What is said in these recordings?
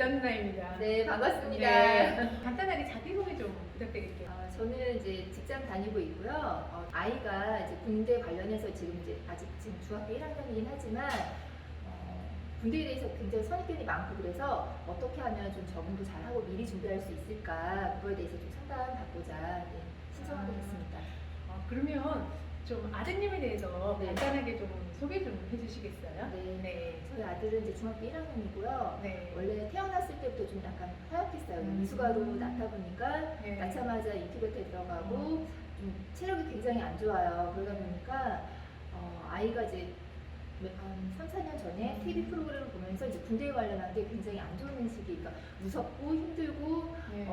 이상 누나입니다. 네, 반갑습니다. 네, 간단하게 자기소개 좀 부탁드릴게요. 저는 이제 직장 다니고 있고요. 아이가 이제 군대 관련해서 지금 이제 아직 지금 중학교 1학년이긴 하지만 군대에 대해서 굉장히 선입견이 많고 그래서 어떻게 하면 좀 적응도 잘하고 미리 준비할 수 있을까 그거에 대해서 좀 상담받고자 신청하게 됐습니다. 그러면 좀 아드님에 대해서 네. 간단하게 좀 소개 좀 해주시겠어요? 네. 네. 저희 아들은 이제 중학교 1학년이고요. 네. 원래 태어났을 때부터 좀 약간 허약했어요. 미숙아로 낳다 보니까 네. 낳자마자 인큐베이터에 들어가고 좀 체력이 굉장히 안 좋아요. 그러다 보니까 아이가 이제 한 3, 4년 전에 TV 프로그램을 보면서 이제 군대에 관련한 게 굉장히 안 좋은 시기, 그러니까 무섭고 힘들고 네.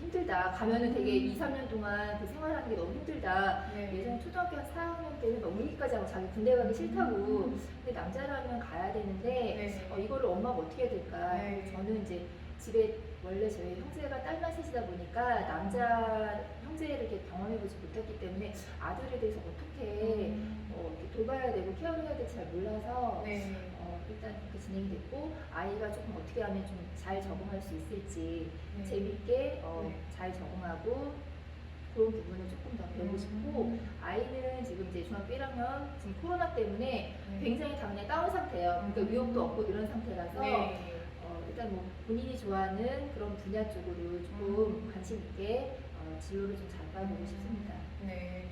힘들다. 가면은 되게 2, 3년 동안 그 생활하는 게 너무 힘들다. 네. 예전에 초등학교 한 4학년 때는 막 울기까지 하고 자기 군대 가기 싫다고. 근데 남자라면 가야 되는데 네. 이거를 엄마가 어떻게 해야 될까? 네. 저는 이제 집에 원래 저희 형제가 딸만 셋이다 보니까 남자 형제를 이렇게 경험해보지 못했기 때문에 아들에 대해서 어떻게 이렇게 돌봐야 되고 케어를 해야 될지 잘 몰라서 네. 일단 그렇게 진행이 됐고 아이가 조금 어떻게 하면 좀 잘 적응할 수 있을지 네. 재밌게 네. 잘 적응하고 그런 부분을 조금 더 배우고 싶고 아이는 지금 이제 중학교 1학년 지금 코로나 때문에 굉장히 당연히 다운 상태예요. 그러니까 위협도 없고 이런 상태라서 네. 일단 뭐 본인이 좋아하는 그런 분야 쪽으로 조금 관심 있게 진로를 좀 잡아보고 싶습니다. 네.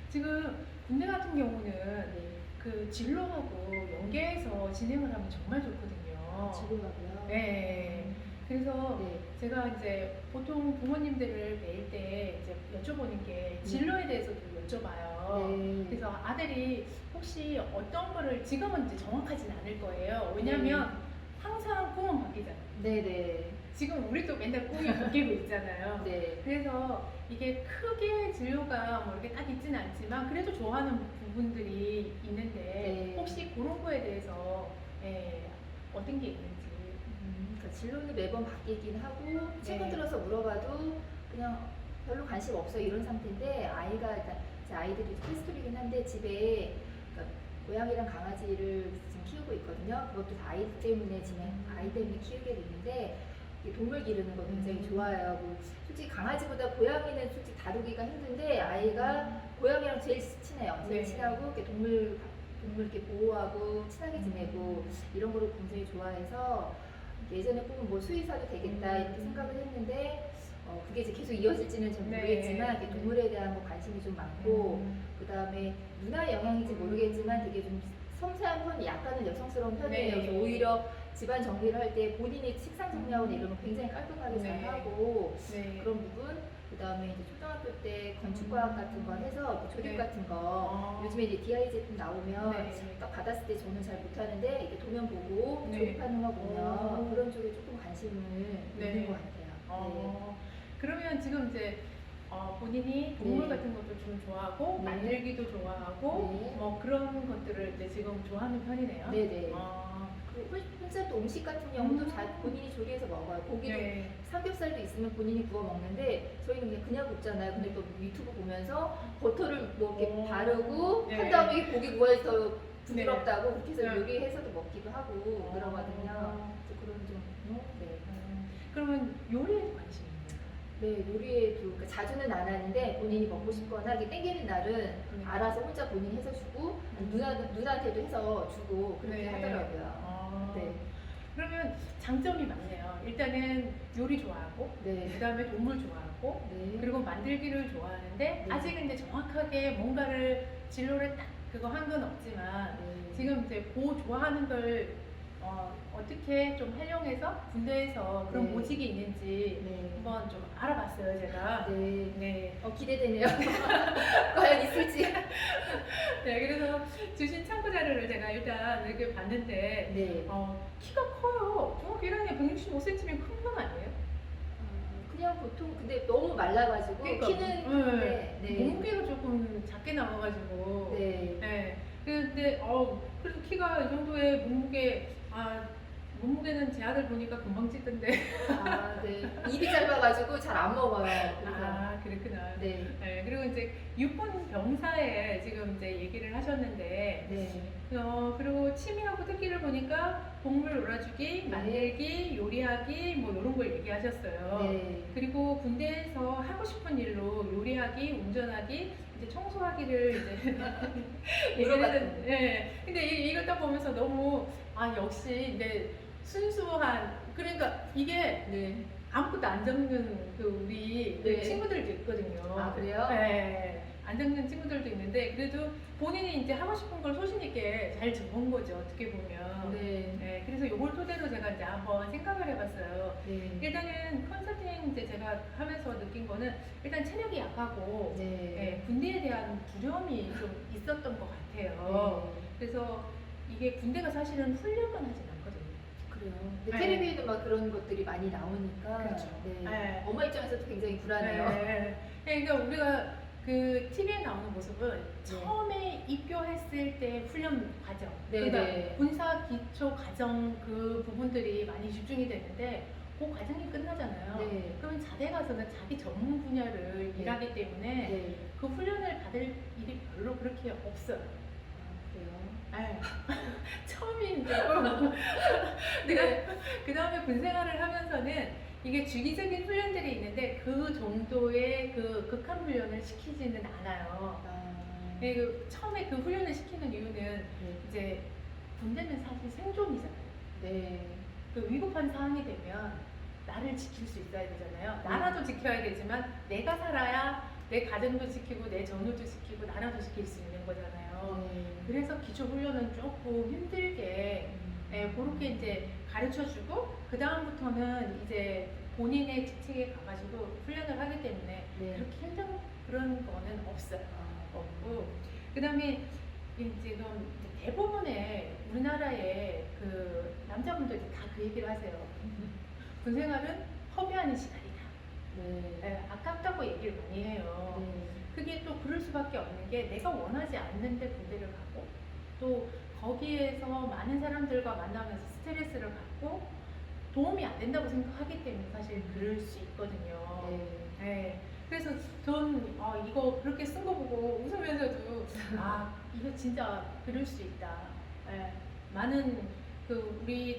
지금 군대 같은 경우는 네. 그 진로하고 연계해서 진행을 하면 정말 좋거든요. 진로하고요. 네. 그래서 네. 제가 이제 보통 부모님들을 뵐 때 이제 여쭤보는 게 진로에 대해서도 여쭤봐요. 네. 그래서 아들이 혹시 어떤 거를 지금은 이제 정확하진 않을 거예요. 왜냐면 항상 꿈은 바뀌잖아요. 네네. 지금 우리도 맨날 꿈이 바뀌고 있잖아요. 네. 그래서 이게 크게 진로가 뭐 이렇게 딱 있지는 않지만 그래도 좋아하는 부분들이 있는데 네. 혹시 그런 거에 대해서 어떤 게 있는지. 그러니까 진로는 매번 바뀌긴 하고 최근 들어서 물어봐도 그냥 별로 관심 없어 이런 상태인데 아이가 일단 제 아이들이 패스토리긴 한데 집에 그러니까 고양이랑 강아지를 지금 키우고 있거든요. 그것도 다 아이 때문에 키우게 됐는데 동물 기르는 거 굉장히 좋아해요. 뭐 솔직히 강아지보다 고양이는 솔직히 다루기가 힘든데 아이가 고양이랑 제일 친해요. 제일 네. 친하고 이렇게 동물 이렇게 보호하고 친하게 지내고 이런 거를 굉장히 좋아해서 예전에 꿈은 뭐 수의사도 되겠다 이렇게 생각을 했는데 그게 이제 계속 이어질지는 좀 네. 모르겠지만 이렇게 동물에 대한 뭐 관심이 좀 많고 그 다음에 문화의 영향인지 모르겠지만 되게 좀 섬세한 편이 약간은 여성스러운 편이에요. 네. 그래서 오히려 집안 정리를 할 때 본인이 책상 정리하거나 이런 거 굉장히 깔끔하게 잘 네. 하고 네. 그런 부분 그 다음에 이제 초등학교 때 건축과학 같은 거 해서 그 조립 네. 같은 거 요즘에 이제 DI 제품 나오면 네. 딱 받았을 때 저는 잘 못하는데 이렇게 도면 보고 네. 조립하는 거 보면 그런 쪽에 조금 관심을 네. 있는 것 같아요. 그러면 지금 이제 본인이 동물 네. 같은 것도 좀 좋아하고 네. 만들기도 좋아하고 네. 뭐 그런 것들을 이제 지금 좋아하는 편이네요. 네네. 아, 그리고 혼자 또 음식 같은 경우도 잘 본인이 조리해서 먹어요. 고기도 네. 삼겹살도 있으면 본인이 구워 먹는데 저희는 그냥 굽잖아요. 근데 또 유튜브 보면서 버터를 뭐 이렇게 오. 바르고 네. 한 다음에 고기 구워야 더 부드럽다고 그렇게 해서 네. 요리해서도 먹기도 하고 그러거든요. 어. 그래서 그런 좀 네. 그러면 요리에 관심이 있나요? 네, 요리에도 그러니까 자주는 안 하는데 본인이 먹고 싶거나 이렇게 땡기는 날은 알아서 혼자 본인이 해서 주고 누나한테도 해서 주고 그렇게 네. 하더라고요. 네. 그러면 장점이 많네요. 일단은 요리 좋아하고 네. 그다음에 동물 좋아하고 네. 그리고 만들기를 좋아하는데 네. 아직은 이제 정확하게 뭔가를 진로를 딱 그거 한 건 없지만 네. 지금 이제 그 좋아하는 걸 어떻게 좀 활용해서 군대에서 그런 네. 보직이 있는지 네. 한번 좀 알아봤어요, 제가. 네. 네. 기대되네요. 과연 있을지. 네, 그래서 주신 참고 자료를 제가 일단 이렇게 봤는데 네. 키가 커요. 중학교 1학년 165cm면 큰 편 아니에요? 그냥 보통 근데 너무 말라가지고 그러니까, 키는 네. 네. 몸무게가 조금 작게 나와가지고. 네. 네. 근데 그래도 키가 이 정도의 몸무게 몸무게는 제 아들 보니까 금방 찌던데. 아, 네. 입이 짧아가지고 잘 안 먹어요. 그래서. 아, 그렇구나. 네. 네, 그리고 이제 육군 병사에 지금 이제 얘기를 하셨는데, 네. 그리고 취미하고 특기를 보니까 동물 놀아주기, 만들기, 요리하기, 뭐 이런 걸 얘기하셨어요. 네. 그리고 군대에서 하고 싶은 일로 요리하기, 운전하기, 이제 청소하기를 이제 물어봤던. 예. 근데 이걸 딱 보면서 너무 역시 이제 순수한 그러니까 이게 네. 아무것도 안 적는 그 우리 네. 친구들도 있거든요. 아, 그래요? 네. 안 적는 친구들도 있는데 그래도 본인이 이제 하고 싶은 걸 소신 있게 잘 적은 거죠. 어떻게 보면. 네. 네. 그래서 이걸 토대로 제가 이제 한번 생각을 해봤어요. 네. 일단은 컨설팅 이제 제가 하면서 느낀 거는 일단 체력이 약하고 네. 네, 군대에 대한 두려움이 좀 있었던 것 같아요. 네. 그래서 이게 군대가 사실은 훈련만 하진 않거든요. 그래요. 근데 네. 텔레비에도 막 그런 것들이 많이 나오니까. 그렇죠. 네. 네. 엄마 입장에서도 굉장히 불안해요. 네. 그러니까 우리가 그 TV에 나오는 모습은 처음에 입교했을 때 훈련 과정, 네, 그러니까 네. 군사 기초 과정 그 부분들이 많이 집중이 되는데 그 과정이 끝나잖아요. 네. 그러면 자대 가서는 자기 전문 분야를 네. 일하기 때문에 네. 그 훈련을 받을 일이 별로 그렇게 없어요. 아, 그래요? 네. 처음인 거고 내가 그 다음에 군 생활을 하면서는 이게 주기적인 훈련들이 있는데 그 정도의 그 극한 훈련을 시키지는 않아요. 아. 그 처음에 그 훈련을 시키는 이유는 네. 이제 군대는 사실 생존이잖아요. 네. 그 위급한 상황이 되면 나를 지킬 수 있어야 되잖아요. 나라도 지켜야 되지만 내가 살아야 내 가정도 지키고 내 전우도 지키고 나라도 지킬 수 있는 거잖아요. 네. 그래서 기초 훈련은 조금 힘들게 그렇게 이제 가르쳐주고 그 다음부터는 이제 본인의 직책에 가가지고 훈련을 하기 때문에 네. 그렇게 힘든 그런 거는 없어요. 아, 없고 그 다음에 지금 대부분의 우리나라의 그 남자분들이 다 그 얘기를 하세요. 군생활은 허비하는 시간이다. 네. 아깝다고 얘기를 많이 해요. 네. 그게 또 그럴 수밖에 없는 게 내가 원하지 않는데 군대를 가고 또 거기에서 많은 사람들과 만나면서 스트레스를 받고 도움이 안 된다고 생각하기 때문에 사실 그럴 수 있거든요. 네. 네. 그래서 전 이거 그렇게 쓴 거 보고 웃으면서도 이거 진짜 그럴 수 있다. 네. 많은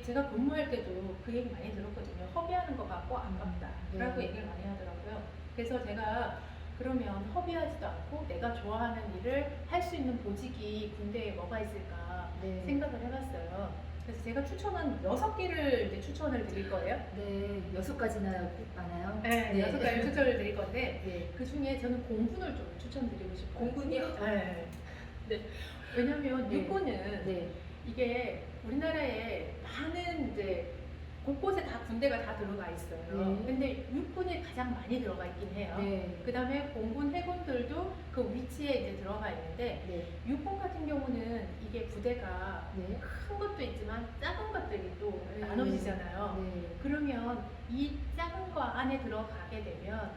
제가 근무할 때도 그 얘기 많이 들었거든요. 허비하는 것 같고 아깝다라고 네. 얘기를 많이 하더라고요. 그래서 제가 그러면 허비하지도 않고 내가 좋아하는 일을 할 수 있는 보직이 군대에 뭐가 있을까 네. 생각을 해봤어요. 그래서 제가 추천은 6개를 이제 추천을 드릴 거예요. 네. 6가지나 많아요? 네, 6가지 추천을 드릴 건데 네. 그 중에 저는 공군을 좀 추천드리고 싶어요. 공군이요? 네. 왜냐면 네. 육군은 네. 이게 우리나라에 많은 이제 곳곳에 다 군대가 다 들어가 있어요. 네. 근데 육군이 가장 많이 들어가 있긴 해요. 네. 그 다음에 공군, 해군들도 그 위치에 이제 들어가 있는데 네. 육군 같은 경우는 이게 부대가 네. 큰 것도 있지만 작은 것들이 또 네. 나눠지잖아요. 네. 그러면 이 작은 거 안에 들어가게 되면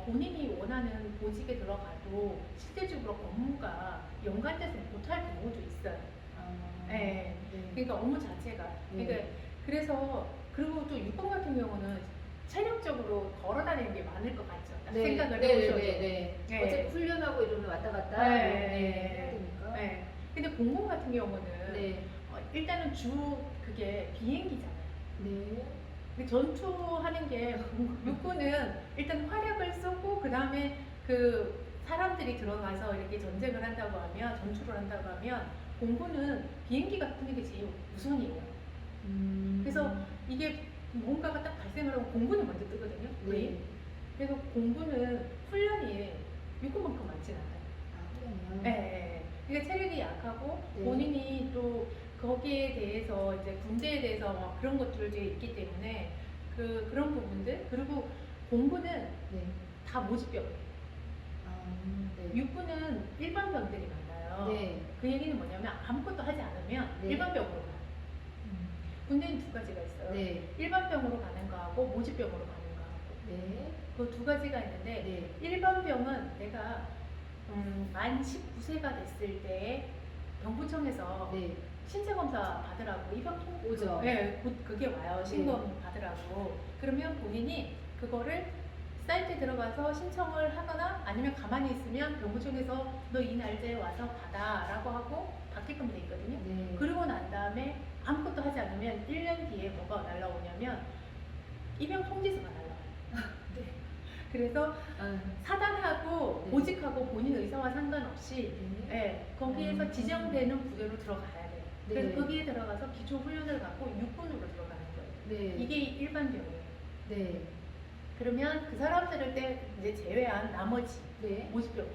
본인이 원하는 보직에 들어가도 실질적으로 업무가 연관돼서 못할 경우도 있어요. 아, 네. 네. 그러니까 업무 자체가. 네. 그러니까 그래서 그리고 또 육군 같은 경우는 체력적으로 걸어 다니는 게 많을 것 같죠. 딱 네. 생각을 네. 해보셔도. 네. 네. 어차피 훈련하고 이러면 왔다 갔다 해야 되니까. 네. 근데 공군 같은 경우는 네. 일단은 그게 비행기잖아요. 네. 근데 전투하는 게 육군은 일단 화력을 쏘고 그 다음에 그 사람들이 들어가서 이렇게 전쟁을 한다고 하면 전투를 한다고 하면 공군은 비행기 같은 게 제일 우선이에요. 그래서 이게 뭔가가 딱 발생을 하면 공군이 먼저 뜨거든요. 네. 그래서 공군은 훈련이 육군만큼 많진 않아요. 아, 훈련이요? 네. 그러니까 체력이 약하고 네. 본인이 또 거기에 대해서 이제 군대에 대해서 막 그런 것들이 있기 때문에 그런 부분들 그리고 공군은 네. 다 모집병이에요. 아, 네. 육군은 일반병들이 많아요. 네. 그 얘기는 뭐냐면 아무것도 하지 않으면 네. 일반병으로 가요. 군대는 2가지가 있어요. 네. 일반병으로 가는 거하고 모집병으로 가는 거하고 네. 그 2가지가 있는데 네. 일반병은 내가 만 19세가 됐을 때 병부청에서 네. 신체 검사 받으라고 입양통 오죠. 네, 곧 그게 와요. 신검 받으라고. 그러면 본인이 그거를 사이트에 들어가서 신청을 하거나 아니면 가만히 있으면 병무청에서 너 이 날짜에 와서 받아라고 하고 받게끔 돼 있거든요. 네. 그러고 난 다음에 아무것도 하지 않으면 1년 뒤에 뭐가 날라오냐면 입양 통지서가 날라와요. 네. 그래서 사단하고 네. 보직하고 본인 의사와 상관없이 네. 네, 거기에서 지정되는 부대로 들어가야 돼요. 네. 그래서 거기에 들어가서 기초 훈련을 갖고 육군으로 들어가는 거예요. 네. 이게 일반 경우예요. 네. 그러면 그 사람들을 때 이제 제외한 나머지 네. 모집병이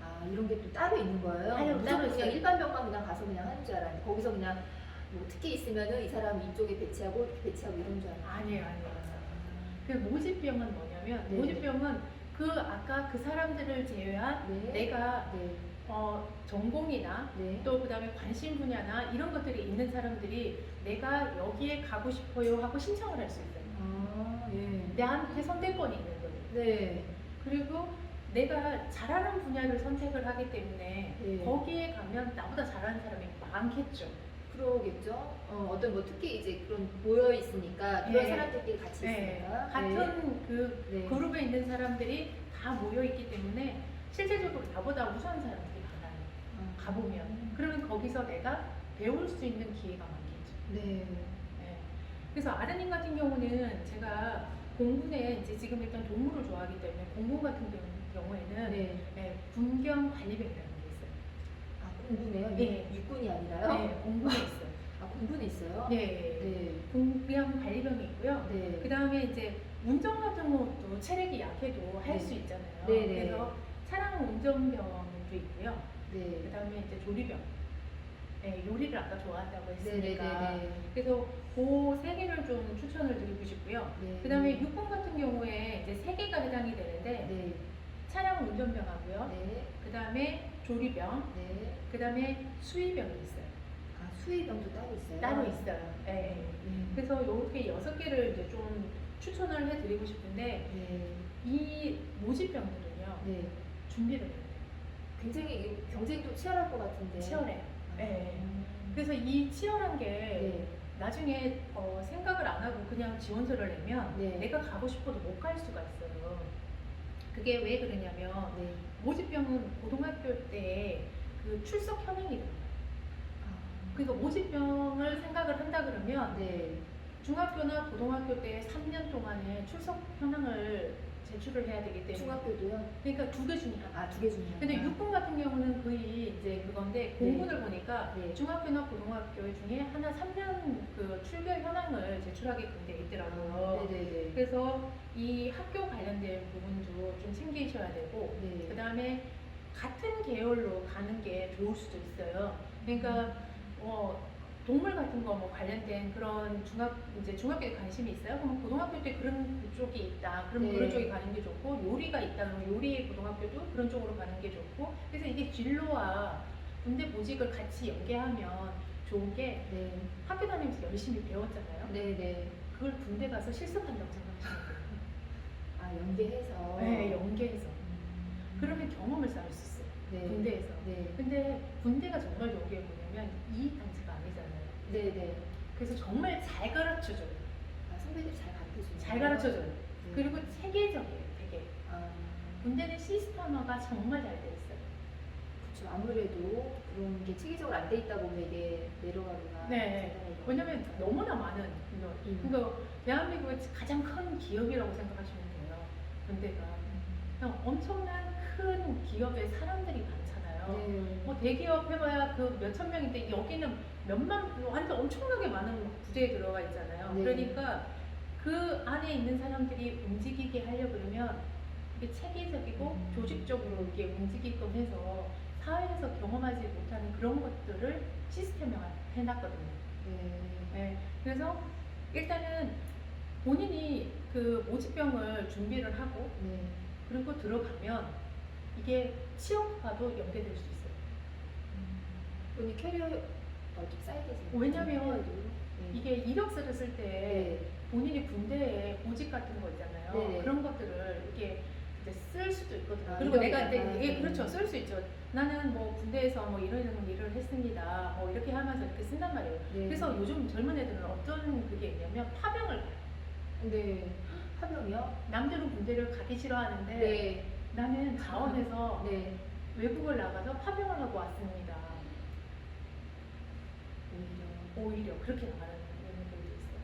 아, 이런 게 또 따로 있는 거예요? 따로 무조건 그냥 있어요. 일반 병만 그냥 가서 그냥 하는 줄 알았는데 거기서 그냥 뭐 특기 있으면은 이 사람 이쪽에 배치하고 이렇게 배치하고 이런 줄 알았는데 아니에요. 그 모집병은 뭐냐면 네. 모집병은 그 아까 그 사람들을 제외한 네. 내가 네. 전공이나 네. 또 그다음에 관심 분야나 이런 것들이 있는 사람들이 내가 여기에 가고 싶어요 하고 신청을 할 수 있어요. 아, 예. 나한테 선택권이 있는 거예요. 네. 그리고 내가 잘하는 분야를 선택을 하기 때문에 네. 거기에 가면 나보다 잘하는 사람이 많겠죠. 그러겠죠. 어떤 뭐 특히 이제 그런 모여 있으니까 그런 네. 사람들끼리 같이 있으니까 같은 그 네. 그룹에 있는 사람들이 다 모여 있기 때문에 실제적으로 나보다 우수한 사람들이 많아요. 가보면 그러면 거기서 내가 배울 수 있는 기회가 많겠죠. 네. 네. 그래서 아드님 같은 경우는 제가 공군에 이제 지금 일단 동물을 좋아하기 때문에 공군 같은 경우에는 네. 네, 군경 관리병이라는 게 있어요. 아, 공군에요? 네. 육군이 아니라요? 네, 공군에 있어요. 아, 공군에 있어요? 네, 네. 군경 관리병이 있고요. 네. 그 다음에 이제 운전 같은 것도 체력이 약해도 할 네. 수 있잖아요. 네, 네. 그래서 차량 운전병도 있고요. 그 네. 다음에 이제 조리병. 네, 요리를 아까 좋아한다고 했으니까. 네네네. 그래서 그 세 개를 좀 추천을 드리고 싶고요. 네. 그 다음에 육군 같은 경우에 이제 세 개가 해당이 되는데 네. 차량 운전병하고요. 네. 그 다음에 조리병. 네. 그 다음에 수의병이 있어요. 아, 수의병도 따로 있어요? 따로 있어요. 네. 그래서 이렇게 6개를 이제 좀 추천을 해드리고 싶은데 네. 이 모집병들은요 네. 준비를 해야 돼요. 굉장히 경쟁도 치열할 것 같은데. 치열해요. 아. 네. 그래서 이 치열한 게 네. 나중에 생각을 안 하고 그냥 지원서를 내면 네. 내가 가고 싶어도 못 갈 수가 있어요. 그게 왜 그러냐면 네. 모집병은 고등학교 때 그 출석 현행이 들어가요. 아. 그러니까 모집병을 생각을 한다 그러면 네. 중학교나 고등학교 때 3년 동안에 출석 현황을 제출을 해야 되기 때문에 중학교도요? 그러니까 2개 중에 하나. 아, 2개 중에 하나. 근데 육군 같은 경우는 거의 이제 그건데 공군을 보니까 네. 중학교나 고등학교 중에 하나 3년 그 출결 현황을 제출하게끔 돼 있더라고요. 네네네. 그래서 이 학교 관련된 부분도 좀 챙기셔야 되고 네. 그 다음에 같은 계열로 가는 게 좋을 수도 있어요. 그러니까 동물 같은 거 뭐 관련된 그런 이제 중학교에 관심이 있어요. 그럼 고등학교 때 그런 쪽이 있다. 그럼 네. 그런 쪽에 가는 게 좋고 요리가 있다. 그러면 요리 고등학교도 그런 쪽으로 가는 게 좋고 그래서 이게 진로와 군대 보직을 같이 연계하면 좋은 게 네. 학교 다니면서 열심히 배웠잖아요. 네네. 그걸 군대 가서 실습한다고 생각하시면 돼요. 아, 연계해서. 네, 연계해서. 그러면 경험을 쌓을 수 있어요. 네. 군대에서. 네. 근데 군대가 정말 좋은 게 뭐냐면 이익 단체가 아니잖아요. 네네. 그래서 정말 잘 가르쳐줘요. 아, 선배들이 잘 가르쳐주네요. 잘 가르쳐줘요. 네. 그리고 체계적이에요, 되게. 아, 군대는 시스템화가 정말 잘 돼 있어요. 그렇죠. 아무래도 그런 게 체계적으로 안 돼 있다 보면 이게 내려가거나. 네. 재단하거나. 왜냐면 너무나 많은, 그러니까 대한민국의 가장 큰 기업이라고 생각하시면 돼요. 군대가. 그냥 엄청난 큰 기업의 사람들이 많잖아요. 네. 뭐 대기업 해봐야 그 몇천 명인데 여기는 완전 엄청나게 많은 부대에 들어가 있잖아요. 네. 그러니까 그 안에 있는 사람들이 움직이게 하려 그러면 이게 체계적이고 조직적으로 이게 움직이게끔 해서 사회에서 경험하지 못하는 그런 것들을 시스템화 해놨거든요. 네. 네. 그래서 일단은 본인이 그 모집병을 준비를 하고 네. 그리고 들어가면 이게 취업과도 연계될 수 있어요. 본인 캐리어 어떻게 쌓이겠어요? 왜냐면 네. 이게 이력서를 쓸 때 네. 본인이 군대에 보직 같은 거 있잖아요. 네네. 그런 것들을 이렇게 이제 쓸 수도 있거든요. 아, 그리고 내가 이렇게. 이제 예, 그렇죠. 쓸 수 있죠. 나는 뭐 군대에서 뭐 이런 일을 했습니다. 뭐 이렇게 하면서 이렇게 쓴단 말이에요. 네. 그래서 요즘 젊은 애들은 어떤 그게 있냐면 파병을 가요. 네. 파병이요? 남들은 군대를 가기 싫어하는데 네. 나는 자원에서 네. 외국을 나가서 파병을 하고 왔습니다. 오히려 그렇게 나가는 애들도 있어요.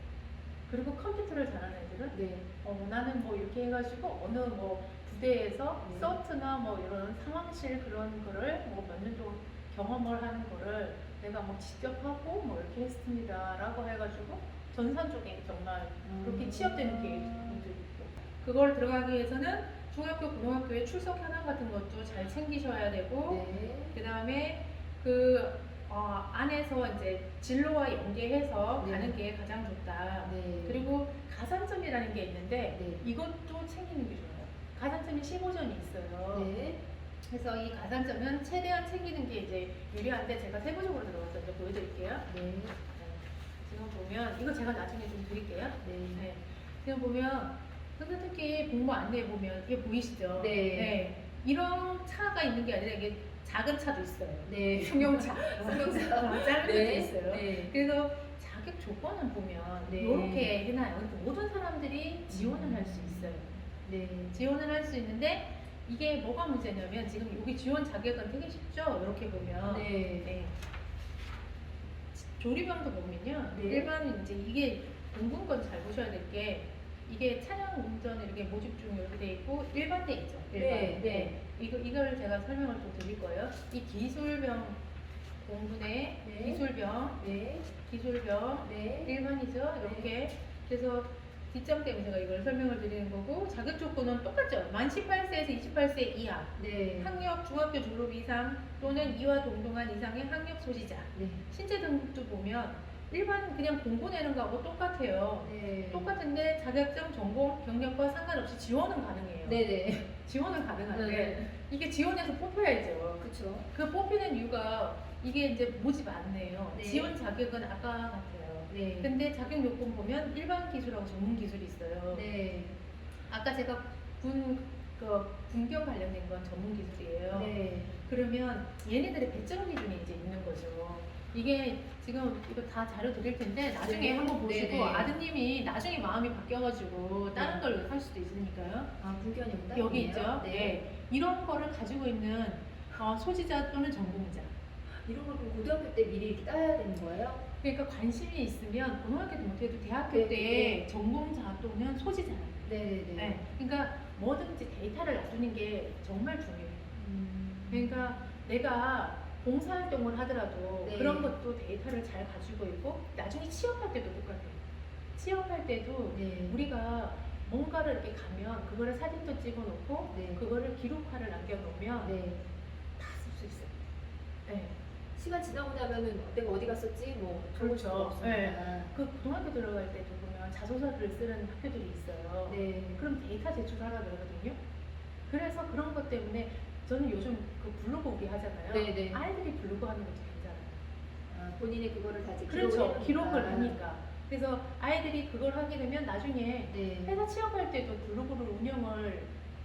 그리고 컴퓨터를 잘하는 애들은 네. 나는 뭐 이렇게 해가지고 어느 뭐 부대에서 네. 서트나 뭐 이런 상황실 그런 거를 뭐 몇 년 동안 경험을 하는 거를 내가 뭐 직접 하고 뭐 이렇게 했습니다라고 해가지고 전산 쪽에 정말 그렇게 취업되는 계획도 있고 그걸 들어가기 위해서는 중학교, 고등학교에 출석 현황 같은 것도 잘 챙기셔야 되고 네. 그 다음에 그 안에서 이제 진로와 연계해서 네. 가는 게 가장 좋다. 네. 그리고 가산점이라는 게 있는데 네. 이것도 챙기는 게 좋아요. 가산점이 15점이 있어요. 네. 그래서 이 가산점은 최대한 챙기는 게 이제 유리한데 제가 세부적으로 들어가서 이제 보여드릴게요. 네. 네. 지금 보면 이거 제가 나중에 좀 드릴게요. 네. 네. 지금 보면 근데 특히 공모 안내에 보면 이게 보이시죠? 네. 이런 차가 있는 게 아니라 이게 작은 차도 있어요. 네. 승용차. 승용차. 작은 네. 차도 있어요. 네. 그래서 자격 조건을 보면 네. 이렇게 해놔요. 근데 모든 사람들이 지원을 할 수 있어요. 네. 지원을 할 수 있는데 이게 뭐가 문제냐면 지금 여기 지원 자격은 되게 쉽죠? 이렇게 보면 네. 조리병도 보면요. 네. 일반 이제 이게 공군 건 잘 보셔야 될 게 이게 차량 운전 이렇게 모집 중 이렇게 돼 있고 일반대 있죠. 일반. 네. 이걸 제가 설명을 좀 드릴 거예요. 이 기술병 공군의 네. 기술병, 네. 기술병 네. 일반이죠. 이렇게 그래서 뒷장 때문에 제가 이걸 설명을 드리는 거고 자격 조건은 똑같죠. 만 18세에서 28세 이하, 네. 학력 중학교 졸업 이상 또는 이와 동등한 이상의 학력 소지자. 네. 신체 등급도 보면 일반 그냥 공고 내는 거하고 똑같아요. 네. 똑같은데 자격증, 전공, 경력과 상관없이 지원은 가능해요. 네네. 지원은 가능한데 네. 이게 지원해서 뽑혀야죠. 그쵸. 그 뽑히는 이유가 이게 이제 모집 안내요. 네. 지원 자격은 아까 같아요. 네. 근데 자격 요건 보면 일반 기술하고 전문 기술이 있어요. 네. 아까 제가 군경 관련된 건 전문 기술이에요. 네. 그러면 얘네들의 배정 기준이 이제 있는 거죠. 이게 지금 이거 다 자료 드릴 텐데 나중에 네. 한번 보시고 네, 네. 아드님이 나중에 마음이 바뀌어가지고 다른 걸 할 수도 있으니까요. 아, 군견입니다. 여기 있죠. 네. 이런 거를 가지고 있는 소지자 또는 전공자. 이런 걸 그럼 고등학교 때 미리 이렇게 따야 되는 거예요? 그러니까 관심이 있으면 고등학교 때 못해도 대학교 네, 때 네. 전공자 또는 소지자. 네네네. 네. 그러니까 뭐든지 데이터를 놔두는 게 정말 중요해요. 그러니까 내가 봉사활동을 하더라도 네. 그런 것도 데이터를 잘 가지고 있고 나중에 취업할 때도 똑같아요. 취업할 때도 네. 우리가 뭔가를 이렇게 가면 그거를 사진도 찍어놓고 네. 그거를 기록화를 남겨놓으면 네. 다 쓸 수 있어요. 네. 시간 지나고 나면은 내가 어디 갔었지? 뭐 적을 수가 그렇죠. 없으니까. 그 고등학교 들어갈 때도 보면 자소서를 쓰는 학교들이 있어요. 네. 그럼 데이터 제출하라 그러거든요. 그래서 그런 것 때문에 저는 요즘 그 블로그 오기 하잖아요. 네네. 아이들이 블로그 하는 것도 괜찮아요. 아, 본인의 그거를 다 이제 그렇죠. 기록을 기록을 해놓으니까. 하니까. 그래서 아이들이 그걸 하게 되면 나중에 네. 회사 취업할 때도 블로그를 운영을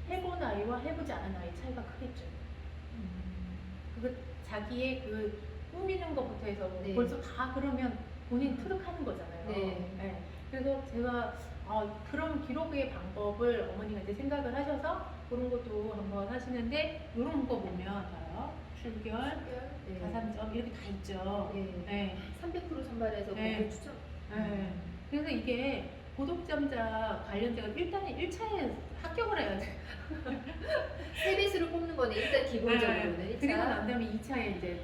해본 아이와 해보지 않은 아이 차이가 크겠죠. 그 자기의 그 꾸미는 것부터 해서 네. 벌써 다 그러면 본인 트럭하는 거잖아요. 네. 그래서 제가 그런 기록의 방법을 어머니가 이제 생각을 하셔서 그런 것도 한번 하시는데 이런 거 보면 봐요. 출결, 네. 가산점 이렇게 다 있죠. 네. 네. 300% 선발해서 네. 공부 추천. 네. 그래서 이게 고독점자 관련자가 일단은 1차에 합격을 해야 돼. 세비수를 뽑는 거네 일단 기본적으로는. 네. 1차. 그리고 난 다음에 2차에 이제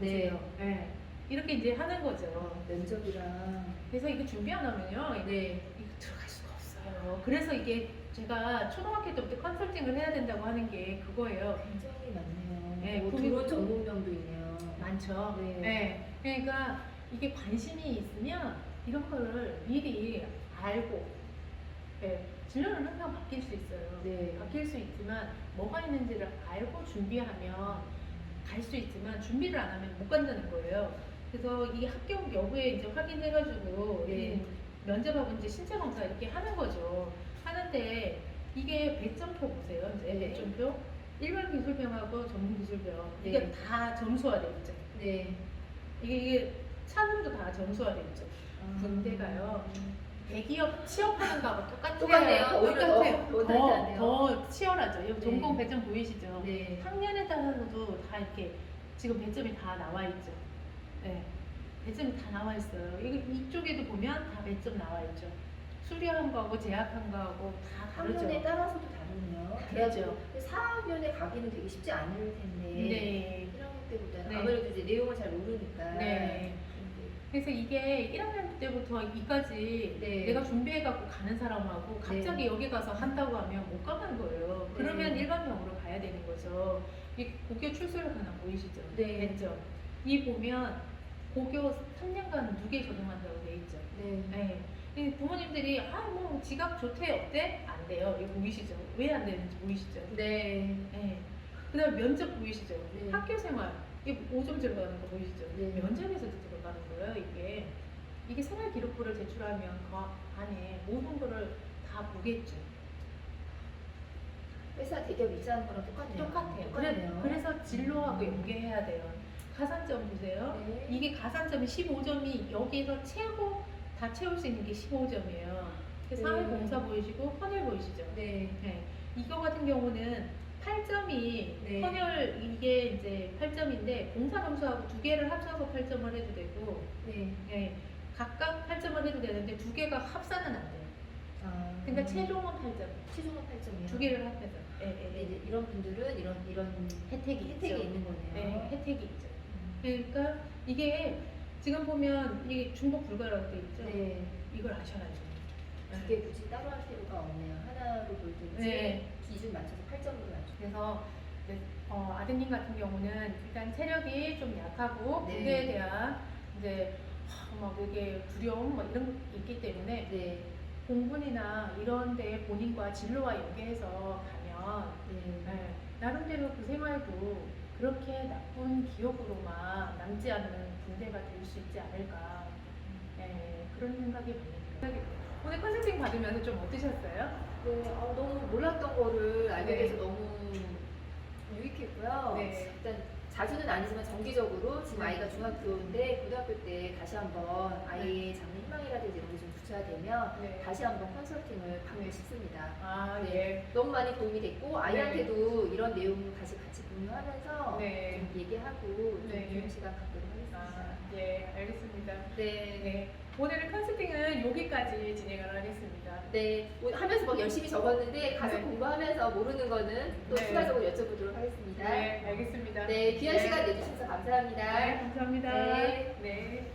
네. 보세요. 네. 이렇게 이제 하는 거죠. 면접이랑. 그래서 이거 준비 안 하면요. 네. 이거 들어갈 수가 없어요. 그래서 이게 제가 초등학교 때부터 컨설팅을 해야 된다고 하는 게 그거예요. 굉장히 많네요. 네, 뭐 그리고 드론 전문명도 있네요. 많죠. 네. 그러니까 이게 관심이 있으면 이런 거를 미리 알고, 진로는 항상 바뀔 수 있어요. 네. 바뀔 수 있지만 뭐가 있는지를 알고 준비하면 갈 수 있지만 준비를 안 하면 못 간다는 거예요. 그래서 이 합격 여부에 이제 확인해가지고 네. 이 면접하고 이제 신체 검사 이렇게 하는 거죠. 하는데 이게 배점표 보세요. 이제 네. 배점표. 일반 기술병하고 전문 기술병 네. 이게 다 점수화돼 있죠. 네. 이게 차원도 다 점수화돼 있죠. 군대가요. 대기업 취업하는 거하고 똑같네요. 오히려 똑같아요. 더 치열하죠. 여기 네. 전공 배점 보이시죠? 네. 학년에 따라서도 다 이렇게 지금 배점이 다 나와 있죠. 네. 배점이 다 나와 있어요. 이쪽에도 보면 다 배점 나와 있죠. 수료한 거하고 재학한 거하고 다 다르죠. 학년에 따라서도 다르네요. 다르죠. 4학년에 가기는 되게 쉽지 않을 텐데. 네. 1학년 때보다는 네. 아무래도 이제 내용을 잘 모르니까. 네. 그래서 이게 1학년 때부터 이까지 네. 내가 준비해갖고 가는 사람하고 갑자기 여기 가서 한다고 하면 못 가는 거예요. 네. 그러면 일반형으로 가야 되는 거죠. 이 고교 출소력 하나 보이시죠? 네. 됐죠? 이 보면 고교 3년간 무게 적용한다고 돼 있죠. 네. 네. 이 부모님들이 뭐 지각 조퇴 어때? 안 돼요. 이거 보이시죠? 왜 안 되는지 보이시죠? 네. 네. 그다음 면접 보이시죠? 네. 학교 생활 이게 5점 들어가는 거 보이시죠? 네. 면접에서도 들어가는 거예요. 이게 생활 기록부를 제출하면 그 안에 모든 거를 다 보겠죠. 회사 대기업 입사하는 거랑 똑같네요. 똑같아요. 그래서 진로하고 연계해야 돼요. 가산점 보세요. 네. 이게 가산점이 15점이 여기서 최고 다 채울 수 있는 게 15점이에요. 네. 사회봉사 보이시고 헌혈 보이시죠? 네. 네. 이거 같은 경우는 8점이 네. 헌혈 이게 이제 8점인데 봉사 점수하고 두 개를 합쳐서 8점을 해도 되고 네. 네. 각각 8점을 해도 되는데 두 개가 합산은 안 돼요. 아, 그러니까 최종은 8점. 최종은 8점이요. 두 개를 합해서. 네, 이제 이런 분들은 이런 혜택이 있죠. 있는 거네요. 네, 혜택이 있죠. 음. 그러니까 이게 지금 보면 이게 중복 불가라고 돼 있죠. 네. 이걸 아셔야죠. 두 개 굳이 따로 할 필요가 없네요. 하나로 볼 때지 네. 기준 맞춰서 8점으로 맞춰. 그래서 이제, 아드님 같은 경우는 일단 체력이 좀 약하고 네. 군대에 대한 이제 막 이게 두려움 뭐 이런 게 있기 때문에 네. 공군이나 이런 데 본인과 진로와 연계해서 가면 네. 네, 나름대로 그 생활도 그렇게 나쁜 기억으로만 남지 않는 군대가 될 수 있지 않을까 네, 그런 생각이 많이 들어요. 오늘 컨설팅 받으면서 좀 어떠셨어요? 네, 너무 몰랐던 거를 알게 네. 돼서 너무 유익했고요. 네. 일단 자주는 아니지만 정기적으로 지금 네. 아이가 중학교인데 고등학교 때 다시 한번 아이의 장래 희망이라든지 이런 게 좀 구체화되면 네. 다시 한번 컨설팅을 받고 네. 싶습니다. 아, 네. 예. 너무 많이 도움이 됐고 아이한테도 이런 내용을 같이 공유하면서 네. 좀 얘기하고 좀 네. 좋은 시간 갖도록 하겠습니다. 아, 예, 알겠습니다. 네. 네. 오늘의 컨설팅은 여기까지 진행을 하겠습니다. 네, 하면서 막 열심히 적었는데 가서 네. 공부하면서 모르는 거는 또 네. 추가적으로 여쭤보도록 하겠습니다. 네, 알겠습니다. 네, 귀한 시간 내주셔서 감사합니다. 네, 감사합니다. 네. 네.